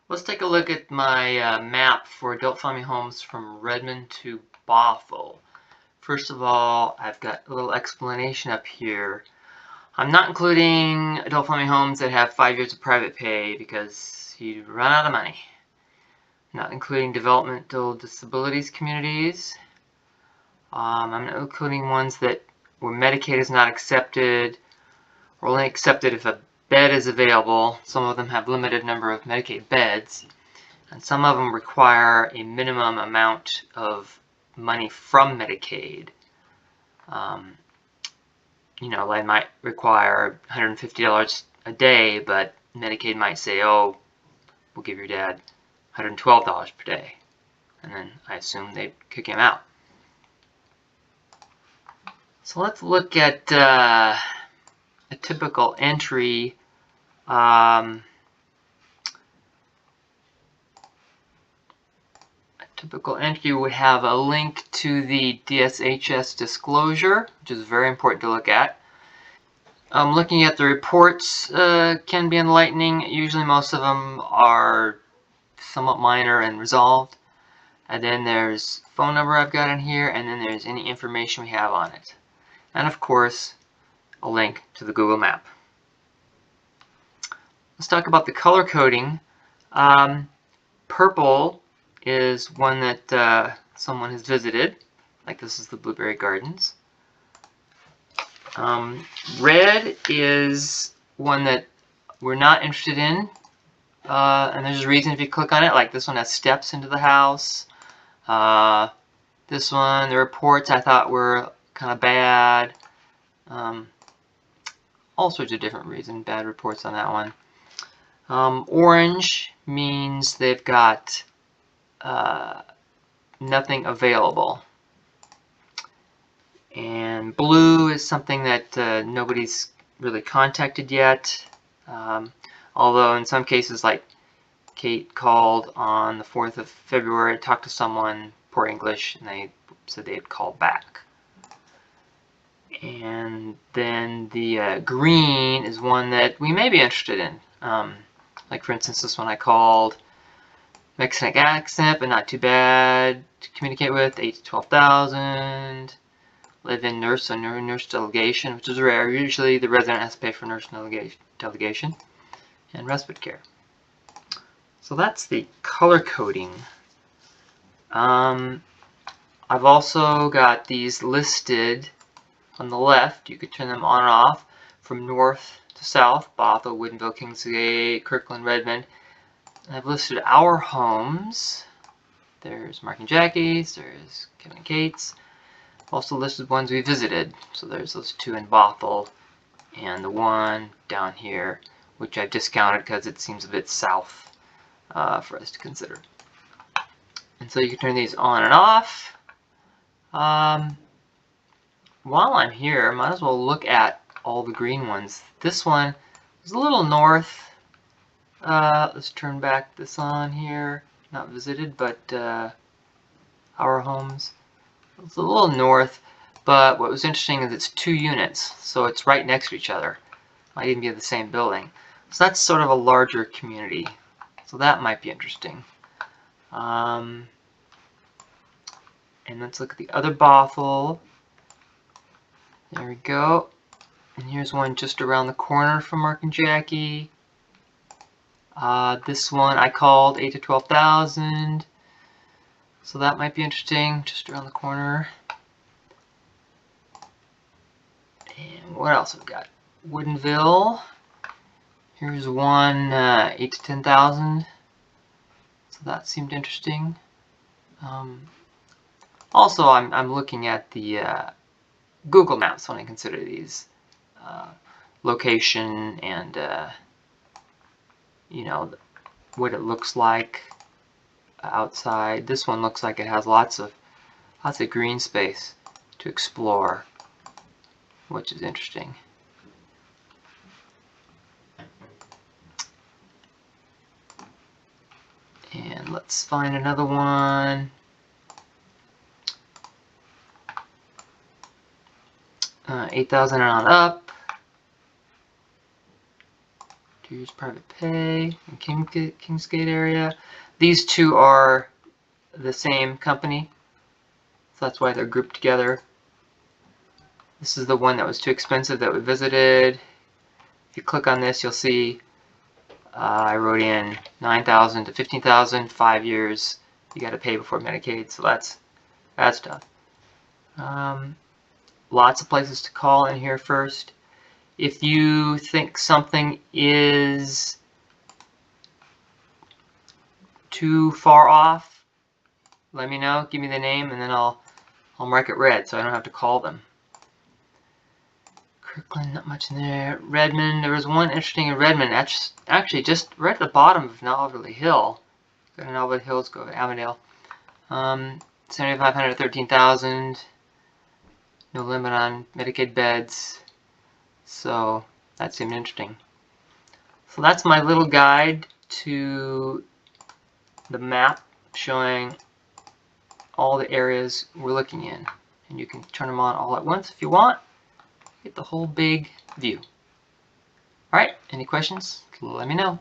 Let's take a look at my map for adult family homes from Redmond to Bothell. First of all, I've got a little explanation up here. I'm not including adult family homes that have 5 years of private pay because you'd run out of money. Not including developmental disabilities communities. I'm not including ones where Medicaid is not accepted, or only accepted if a bed is available. Some of them have limited number of Medicaid beds, and some of them require a minimum amount of money from Medicaid. They might require $150 a day, but Medicaid might say, oh, we'll give your dad $112 per day. And then I assume they'd kick him out. So let's look at a typical entry. A typical entry would have a link to the DSHS disclosure, which is very important to look at. Looking at the reports can be enlightening. Usually most of them are somewhat minor and resolved. And then there's phone number I've got in here, and then there's any information we have on it. And of course, a link to the Google map. Let's talk about the color coding. Purple is one that someone has visited, like this is the Blueberry Gardens. Red is one that we're not interested in, and there's a reason if you click on it. Like this one has steps into the house. This one, the reports I thought were kind of bad. All sorts of different reasons, bad reports on that one. Orange means they've got nothing available. And blue is something that nobody's really contacted yet. Although in some cases, like Kate called on the 4th of February, talked to someone, poor English, and they said they had called back. And then the green is one that we may be interested in. Like for instance, this one I called Mexican accent, but not too bad to communicate with, 8 to 12,000. Live-in nurse or nurse delegation, which is rare. Usually the resident has to pay for nurse delegation and respite care. So that's the color coding. I've also got these listed on the left. You could turn them on and off from north to south: Bothell, Woodinville, Kingsgate, Kirkland, Redmond. And I've listed our homes. There's Mark and Jackie's, there's Kevin and Kate's. Also listed ones we visited. So there's those two in Bothell and the one down here, which I've discounted because it seems a bit south for us to consider. And so you can turn these on and off. While I'm here, I might as well look at all the green ones. This one is a little north. Let's turn back this on here. Not visited, but our homes. It's a little north, but what was interesting is it's 2 units, so it's right next to each other. Might even be the same building. So that's sort of a larger community. So that might be interesting. And let's look at the other Bothell. There we go. And here's one just around the corner from Mark and Jackie. This one I called 8 to 12,000. So that might be interesting, just around the corner. And what else have we got? Woodinville. Here's one 8 to 10,000. So that seemed interesting. Also, I'm looking at the Google Maps when I consider these location and what it looks like outside. This one looks like it has lots of green space to explore, which is interesting. And let's find another one. 8,000 and on up. Here's private pay in Kingsgate area. These two are the same company, so that's why they're grouped together. This is the one that was too expensive that we visited. If you click on this, you'll see I wrote in $9,000 to $15,000, 5 years. You got to pay before Medicaid, so that's tough. Lots of places to call in here first. If you think something is too far off, let me know. Give me the name, and then I'll mark it red so I don't have to call them. Kirkland, not much in there. Redmond, there was one interesting in Redmond. Actually, just right at the bottom of Novelty Hill. Go to Novelty Hills, go to Avondale. 7,500 to 13,000. No limit on Medicaid beds. So that seemed interesting. So that's my little guide to the map showing all the areas we're looking in. And you can turn them on all at once if you want. Get the whole big view. Alright, any questions? Let me know.